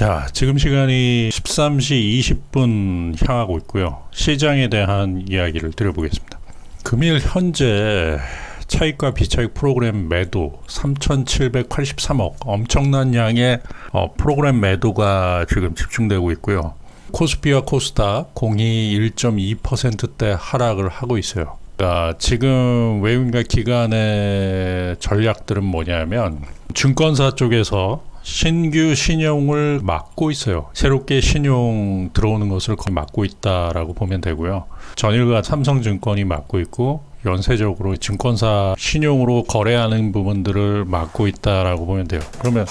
자, 지금 시간이 13시 20분 향하고 있고요. 시장에 대한 이야기를 드려보겠습니다. 금일 현재 차익과 비차익 프로그램 매도 3,783억, 엄청난 양의 프로그램 매도가 지금 집중되고 있고요. 코스피와 코스닥 공히 1.2%대 하락을 하고 있어요. 그러니까 지금 외국인과 기관의 전략들은 뭐냐면 증권사 쪽에서 신규 신용을 막고 있어요. 새롭게 신용 들어오는 것을 거의 막고 있다라고 보면 되고요. 전일과 삼성증권이 막고 있고 연쇄적으로 증권사 신용으로 거래하는 부분들을 막고 있다라고 보면 돼요. 그러면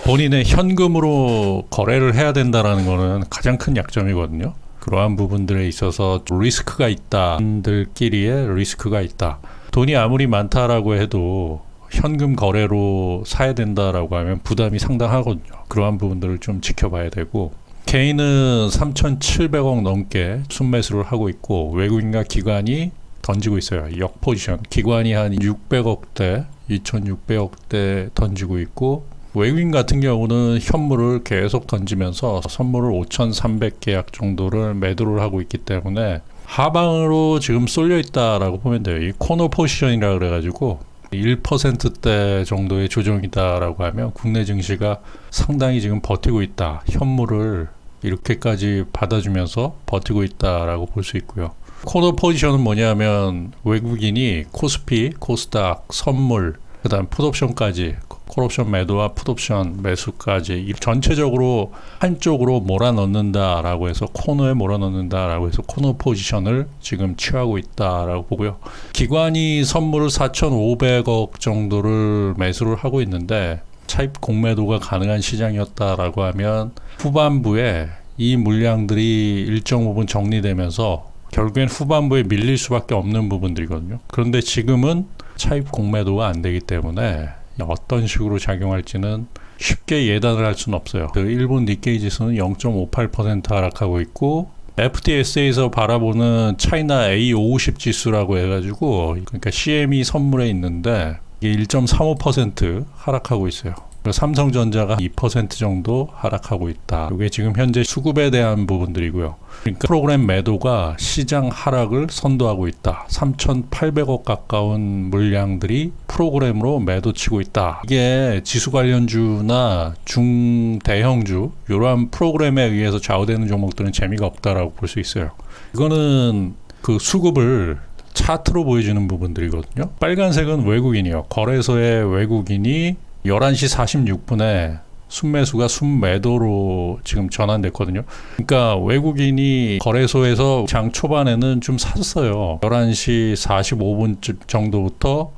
본인의 현금으로 거래를 해야 된다라는 거는 가장 큰 약점이거든요. 그러한 부분들에 있어서 리스크가 있다. 사람들끼리의 리스크가 있다. 돈이 아무리 많다라고 해도 현금 거래로 사야 된다라고 하면 부담이 상당하거든요. 그러한 부분들을 좀 지켜봐야 되고, 개인은 3,700억 넘게 순매수를 하고 있고 외국인과 기관이 던지고 있어요. 역 포지션. 기관이 한 600억대, 2,600억대 던지고 있고, 외국인 같은 경우는 현물을 계속 던지면서 선물을 5,300계약 정도를 매도를 하고 있기 때문에 하방으로 지금 쏠려 있다라고 보면 돼요. 이 코너 포지션이라 그래가지고 1%대 정도의 조정이다라고 하면 국내 증시가 상당히 지금 버티고 있다. 현물을 이렇게까지 받아주면서 버티고 있다라고 볼 수 있고요. 코너 포지션은 뭐냐면 외국인이 코스피, 코스닥, 선물, 그 다음 풋옵션까지, 콜옵션 매도와 풋옵션 매수까지 전체적으로 한쪽으로 몰아넣는다라고 해서 코너에 몰아넣는다라고 해서 코너 포지션을 지금 취하고 있다라고 보고요. 기관이 선물을 4,500억 정도를 매수를 하고 있는데 차입 공매도가 가능한 시장이었다라고 하면 후반부에 이 물량들이 일정 부분 정리되면서 결국엔 후반부에 밀릴 수밖에 없는 부분들이거든요. 그런데 지금은 차입 공매도가 안 되기 때문에 어떤 식으로 작용할지는 쉽게 예단을 할 수는 없어요. 그 일본 니케이 지수는 0.58% 하락하고 있고 FTS에서 바라보는 차이나 A50 지수라고 해가지고 그러니까 CME 선물에 있는데 이게 1.35% 하락하고 있어요. 삼성전자가 2% 정도 하락하고 있다. 이게 지금 현재 수급에 대한 부분들이고요. 그러니까 프로그램 매도가 시장 하락을 선도하고 있다. 3,800억 가까운 물량들이 프로그램으로 매도치고 있다. 이게 지수 관련주나 중대형주 이러한 프로그램에 의해서 좌우되는 종목들은 재미가 없다라고 볼 수 있어요. 이거는 그 수급을 차트로 보여주는 부분들이거든요. 빨간색은 외국인이요. 거래소의 외국인이 11시 46분에 순매수가 순매도로 지금 전환됐거든요. 그러니까 외국인이 거래소에서 장 초반에는 좀 샀어요. 11시 45분 정도부터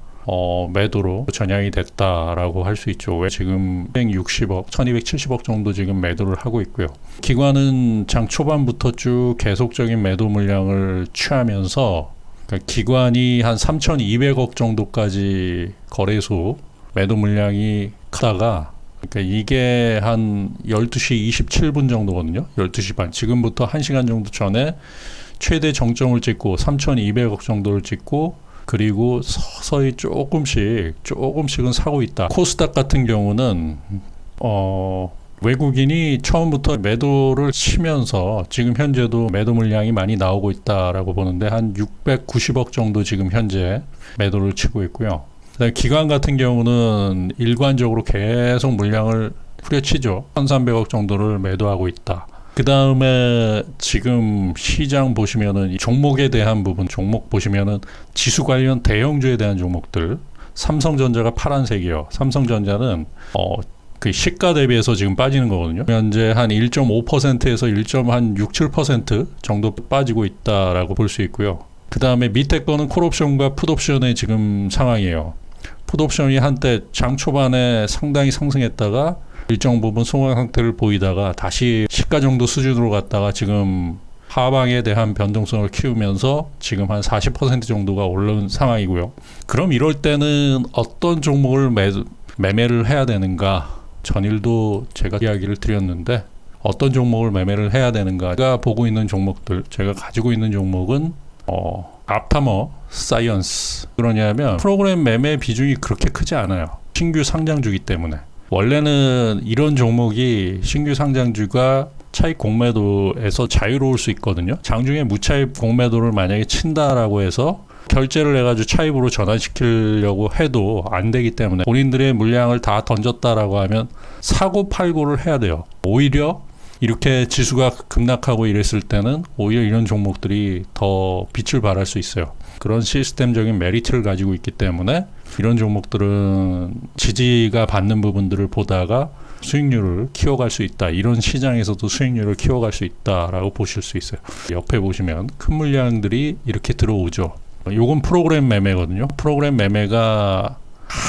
매도로 전향이 됐다라고 할 수 있죠. 왜 지금 160억, 1270억 정도 지금 매도를 하고 있고요. 기관은 장 초반부터 쭉 계속적인 매도 물량을 취하면서 그러니까 기관이 한 3,200억 정도까지 거래소 매도 물량이 크다가 그러니까 이게 한 12시 27분 정도거든요. 12시 반. 지금부터 1시간 정도 전에 최대 정점을 찍고 3,200억 정도를 찍고 그리고 서서히 조금씩은 사고 있다. 코스닥 같은 경우는 외국인이 처음부터 매도를 치면서 지금 현재도 매도 물량이 많이 나오고 있다라고 보는데 한 690억 정도 지금 현재 매도를 치고 있고요. 기관 같은 경우는 일관적으로 계속 물량을 후려치죠. 1,300억 정도를 매도하고 있다. 그 다음에 지금 시장 보시면은 종목에 대한 부분, 종목 보시면은 지수 관련 대형주에 대한 종목들, 삼성전자가 파란색이요. 삼성전자는 그 시가 대비해서 지금 빠지는 거거든요. 현재 한 1.5%에서 1.67% 정도 빠지고 있다라고 볼 수 있고요. 그 다음에 밑에 거는 콜옵션과 풋옵션의 지금 상황이에요. 풋옵션이 한때 장 초반에 상당히 상승했다가 일정 부분 소강 상태를 보이다가 다시 시가 정도 수준으로 갔다가 지금 하방에 대한 변동성을 키우면서 지금 한 40% 정도가 올라온 상황이고요. 그럼 이럴 때는 어떤 종목을 매매를 해야 되는가? 전일도 제가 이야기를 드렸는데 어떤 종목을 매매를 해야 되는가? 제가 보고 있는 종목들, 제가 가지고 있는 종목은 앞타머 사이언스. 그러냐면 프로그램 매매 비중이 그렇게 크지 않아요. 신규 상장주기 때문에 원래는 이런 종목이 신규 상장주가 차익 공매도에서 자유로울 수 있거든요. 장중에 무차익 공매도를 만약에 친다라고 해서 결제를 해가지고 차익으로 전환시키려고 해도 안 되기 때문에 본인들의 물량을 다 던졌다라고 하면 사고 팔고를 해야 돼요. 오히려 이렇게 지수가 급락하고 이랬을 때는 오히려 이런 종목들이 더 빛을 발할 수 있어요. 그런 시스템적인 메리트를 가지고 있기 때문에 이런 종목들은 지지가 받는 부분들을 보다가 수익률을 키워갈 수 있다. 이런 시장에서도 수익률을 키워갈 수 있다라고 보실 수 있어요. 옆에 보시면 큰 물량들이 이렇게 들어오죠. 요건 프로그램 매매거든요. 프로그램 매매가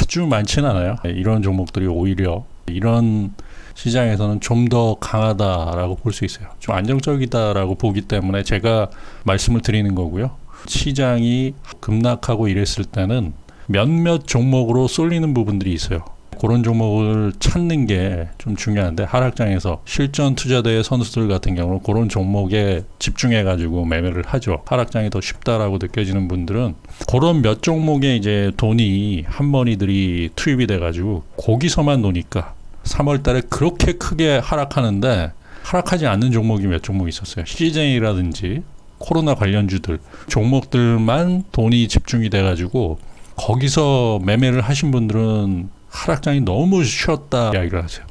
아주 많지는 않아요. 이런 종목들이 오히려 이런 시장에서는 좀 더 강하다라고 볼 수 있어요. 좀 안정적이다라고 보기 때문에 제가 말씀을 드리는 거고요. 시장이 급락하고 이랬을 때는 몇몇 종목으로 쏠리는 부분들이 있어요. 그런 종목을 찾는 게 좀 중요한데 하락장에서 실전 투자대 선수들 같은 경우는 그런 종목에 집중해가지고 매매를 하죠. 하락장이 더 쉽다라고 느껴지는 분들은 그런 몇 종목에 이제 돈이 한머니들이 투입이 돼가지고 거기서만 노니까 3월달에 그렇게 크게 하락하는데 하락하지 않는 종목이 몇 종목 있었어요. 시젠이라든지 코로나 관련주들 종목들만 돈이 집중이 돼가지고 거기서 매매를 하신 분들은 하락장이 너무 쉬었다 이야기를 하세요.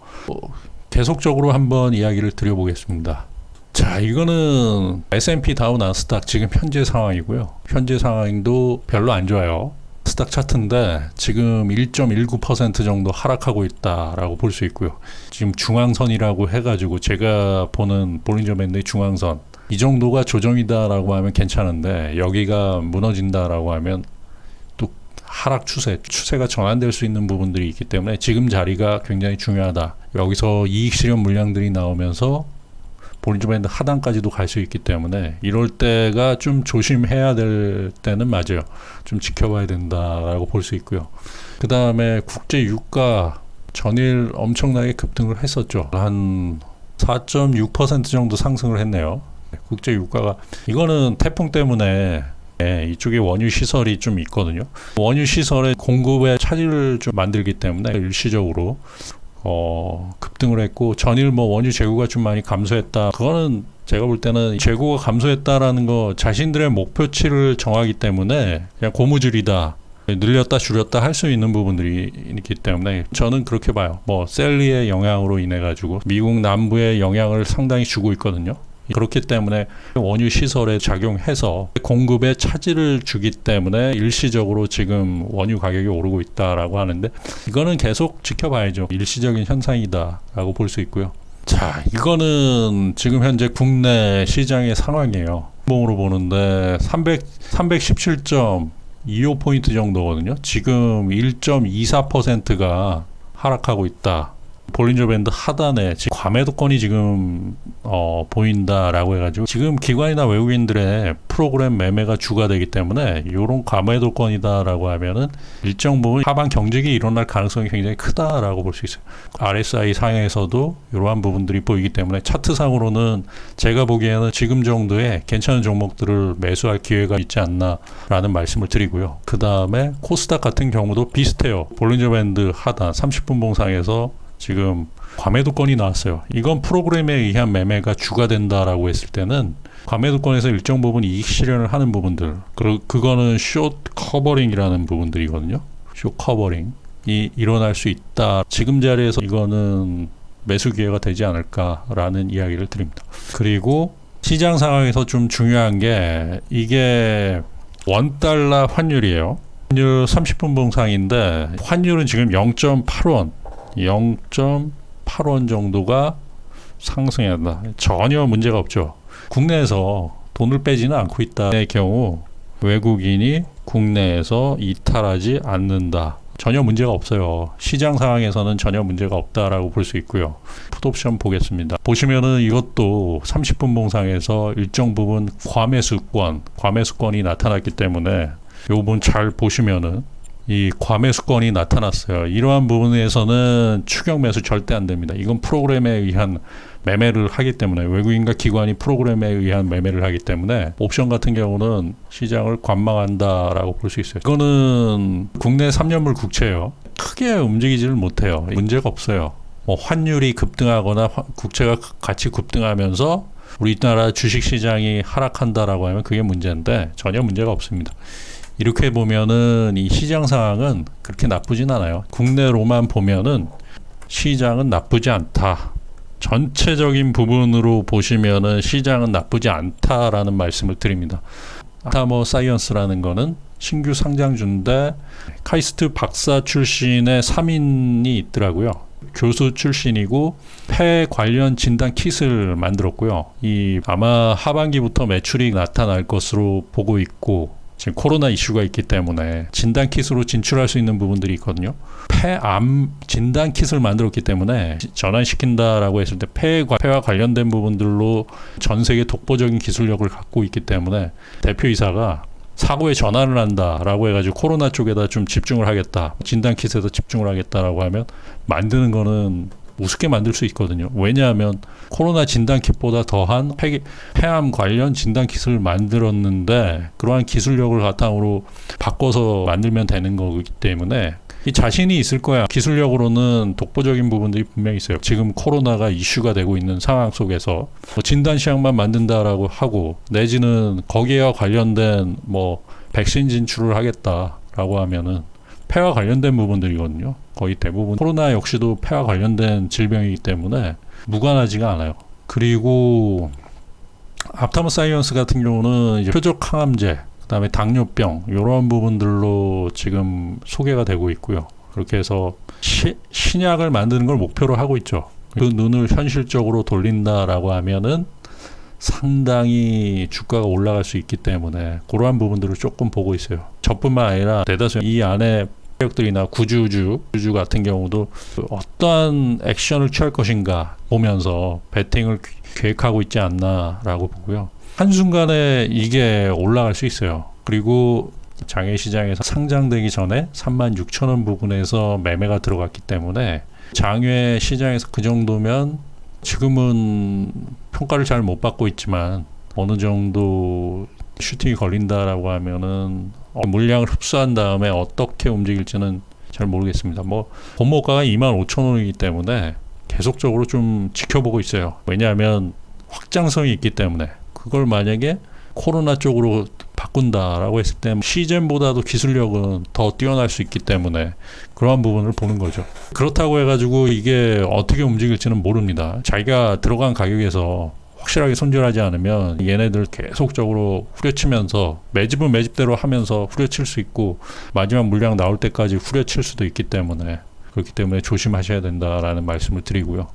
계속적으로 한번 이야기를 드려보겠습니다. 자, 이거는 S&P 다우 나스닥 지금 현재 상황이고요. 현재 상황도 별로 안 좋아요. 스닥 차트인데 지금 1.19% 정도 하락하고 있다라고 볼 수 있고요. 지금 중앙선이라고 해가지고 제가 보는 볼린저 밴드의 중앙선 이 정도가 조정이다라고 하면 괜찮은데 여기가 무너진다라고 하면 또 하락 추세가 전환될 수 있는 부분들이 있기 때문에 지금 자리가 굉장히 중요하다. 여기서 이익 실현 물량들이 나오면서 볼린저 밴드 하단까지도 갈 수 있기 때문에 이럴 때가 좀 조심해야 될 때는 맞아요. 좀 지켜봐야 된다라고 볼 수 있고요. 그 다음에 국제 유가 전일 엄청나게 급등을 했었죠. 한 4.6% 정도 상승을 했네요. 국제 유가가 이거는 태풍 때문에 이쪽에 원유 시설이 좀 있거든요. 원유 시설의 공급에 차질을 좀 만들기 때문에 일시적으로 급등을 했고 전일 원유 재고가 좀 많이 감소했다. 그거는 제가 볼 때는 재고가 감소했다라는 거 자신들의 목표치를 정하기 때문에 그냥 고무줄이다. 늘렸다 줄였다 할 수 있는 부분들이 있기 때문에 저는 그렇게 봐요. 셀리의 영향으로 인해 가지고 미국 남부에 영향을 상당히 주고 있거든요. 그렇기 때문에 원유 시설에 작용해서 공급에 차질을 주기 때문에 일시적으로 지금 원유 가격이 오르고 있다라고 하는데 이거는 계속 지켜봐야죠. 일시적인 현상이다라고 볼 수 있고요. 자, 이거는 지금 현재 국내 시장의 상황이에요. 봉으로 보는데 317.25포인트 정도거든요. 지금 1.24%가 하락하고 있다. 볼린저 밴드 하단에 지금 과매도권이 지금 보인다라고 해가지고 지금 기관이나 외국인들의 프로그램 매매가 주가 되기 때문에 이런 과매도권이다라고 하면은 일정 부분 하방 경직이 일어날 가능성이 굉장히 크다라고 볼 수 있어요. RSI 상에서도 이러한 부분들이 보이기 때문에 차트상으로는 제가 보기에는 지금 정도의 괜찮은 종목들을 매수할 기회가 있지 않나라는 말씀을 드리고요. 그 다음에 코스닥 같은 경우도 비슷해요. 볼린저 밴드 하단 30분 봉상에서 지금 과매도권이 나왔어요. 이건 프로그램에 의한 매매가 주가 된다라고 했을 때는 과매도권에서 일정 부분 이익 실현을 하는 부분들 그거는 숏 커버링이라는 부분들이거든요. 숏 커버링이 일어날 수 있다. 지금 자리에서 이거는 매수 기회가 되지 않을까라는 이야기를 드립니다. 그리고 시장 상황에서 좀 중요한 게 이게 원달러 환율이에요. 환율 30분 봉상인데 환율은 지금 0.8원 정도가 상승한다. 전혀 문제가 없죠. 국내에서 돈을 빼지는 않고 있다의 경우 외국인이 국내에서 이탈하지 않는다. 전혀 문제가 없어요. 시장 상황에서는 전혀 문제가 없다라고 볼 수 있고요. 풋옵션 보겠습니다. 보시면은 이것도 30분 봉상에서 일정 부분 과매수권이 나타났기 때문에 이 부분 잘 보시면은 이 과매수권이 나타났어요. 이러한 부분에서는 추격 매수 절대 안 됩니다. 이건 프로그램에 의한 매매를 하기 때문에 외국인과 기관이 프로그램에 의한 매매를 하기 때문에 옵션 같은 경우는 시장을 관망한다라고 볼 수 있어요. 이거는 국내 3년물 국채예요. 크게 움직이지를 못해요. 문제가 없어요. 뭐 환율이 급등하거나 국채가 같이 급등하면서 우리나라 주식시장이 하락한다라고 하면 그게 문제인데 전혀 문제가 없습니다. 이렇게 보면은 이 시장 상황은 그렇게 나쁘진 않아요. 국내로만 보면은 시장은 나쁘지 않다. 전체적인 부분으로 보시면은 시장은 나쁘지 않다라는 말씀을 드립니다. 아타머 사이언스라는 거는 신규 상장주인데 카이스트 박사 출신의 3인이 있더라고요. 교수 출신이고 폐 관련 진단 킷을 만들었고요. 이 아마 하반기부터 매출이 나타날 것으로 보고 있고 지금 코로나 이슈가 있기 때문에 진단 킷으로 진출할 수 있는 부분들이 있거든요. 폐암 진단 킷을 만들었기 때문에 전환시킨다라고 했을 때 폐와 관련된 부분들로 전 세계 독보적인 기술력을 갖고 있기 때문에 대표이사가 사고에 전환을 한다라고 해가지고 코로나 쪽에다 좀 집중을 하겠다, 진단 킷에다 집중을 하겠다라고 하면 만드는 거는 우습게 만들 수 있거든요. 왜냐하면 코로나 진단 킷보다 더한 폐암 관련 진단 킷을 만들었는데 그러한 기술력을 바탕으로 바꿔서 만들면 되는 거기 때문에 이 자신이 있을 거야. 기술력으로는 독보적인 부분들이 분명히 있어요. 지금 코로나가 이슈가 되고 있는 상황 속에서 뭐 진단 시약만 만든다라고 하고 내지는 거기에와 관련된 뭐 백신 진출을 하겠다라고 하면은 폐와 관련된 부분들이거든요. 거의 대부분 코로나 역시도 폐와 관련된 질병이기 때문에 무관하지가 않아요. 그리고 앞타머 사이언스 같은 경우는 이제 표적 항암제, 그다음에 당뇨병 이런 부분들로 지금 소개가 되고 있고요. 그렇게 해서 신약을 만드는 걸 목표로 하고 있죠. 그 눈을 현실적으로 돌린다라고 하면은 상당히 주가가 올라갈 수 있기 때문에 그러한 부분들을 조금 보고 있어요. 저뿐만 아니라 대다수 이 안에 들이나 구주주 같은 경우도 어떠한 액션을 취할 것인가 보면서 베팅을 계획하고 있지 않나라고 보고요. 한순간에 이게 올라갈 수 있어요. 그리고 장외시장에서 상장되기 전에 36,000원 부분에서 매매가 들어갔기 때문에 장외 시장에서 그 정도면 지금은 평가를 잘 못 받고 있지만 어느 정도 슈팅이 걸린다라고 하면은 물량을 흡수한 다음에 어떻게 움직일지는 잘 모르겠습니다. 뭐 본모가가 25,000원이기 때문에 계속적으로 좀 지켜보고 있어요. 왜냐하면 확장성이 있기 때문에 그걸 만약에 코로나 쪽으로 바꾼다라고 했을 때 시젠보다도 기술력은 더 뛰어날 수 있기 때문에 그러한 부분을 보는 거죠. 그렇다고 해가지고 이게 어떻게 움직일지는 모릅니다. 자기가 들어간 가격에서 확실하게 손절하지 않으면 얘네들 계속적으로 후려치면서 매집은 매집대로 하면서 후려칠 수 있고 마지막 물량 나올 때까지 후려칠 수도 있기 때문에 그렇기 때문에 조심하셔야 된다라는 말씀을 드리고요.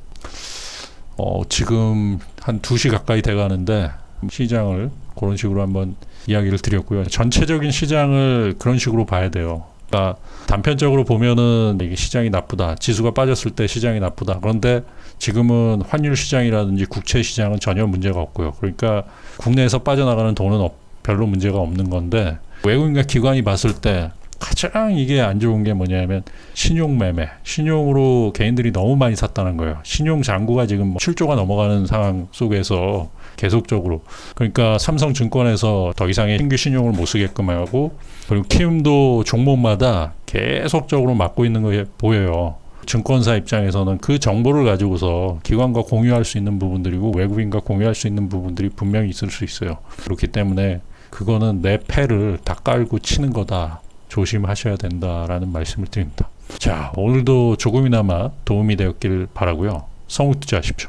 지금 한 2시 가까이 돼가는데 시장을 그런 식으로 한번 이야기를 드렸고요. 전체적인 시장을 그런 식으로 봐야 돼요. 그러니까 단편적으로 보면은 이게 시장이 나쁘다. 지수가 빠졌을 때 시장이 나쁘다. 그런데 지금은 환율 시장이라든지 국채 시장은 전혀 문제가 없고요. 그러니까 국내에서 빠져나가는 돈은 별로 문제가 없는 건데 외국인과 기관이 봤을 때 가장 이게 안 좋은 게 뭐냐면 신용 매매. 신용으로 개인들이 너무 많이 샀다는 거예요. 신용 잔고가 지금 7조가 넘어가는 상황 속에서 계속적으로 그러니까 삼성증권에서 더 이상의 신규 신용을 못 쓰게끔 하고 그리고 키움도 종목마다 계속적으로 막고 있는 게 보여요. 증권사 입장에서는 그 정보를 가지고서 기관과 공유할 수 있는 부분들이고 외국인과 공유할 수 있는 부분들이 분명히 있을 수 있어요. 그렇기 때문에 그거는 내 패를 다 깔고 치는 거다. 조심하셔야 된다라는 말씀을 드립니다. 자, 오늘도 조금이나마 도움이 되었길 바라고요. 성우 투자하십시오.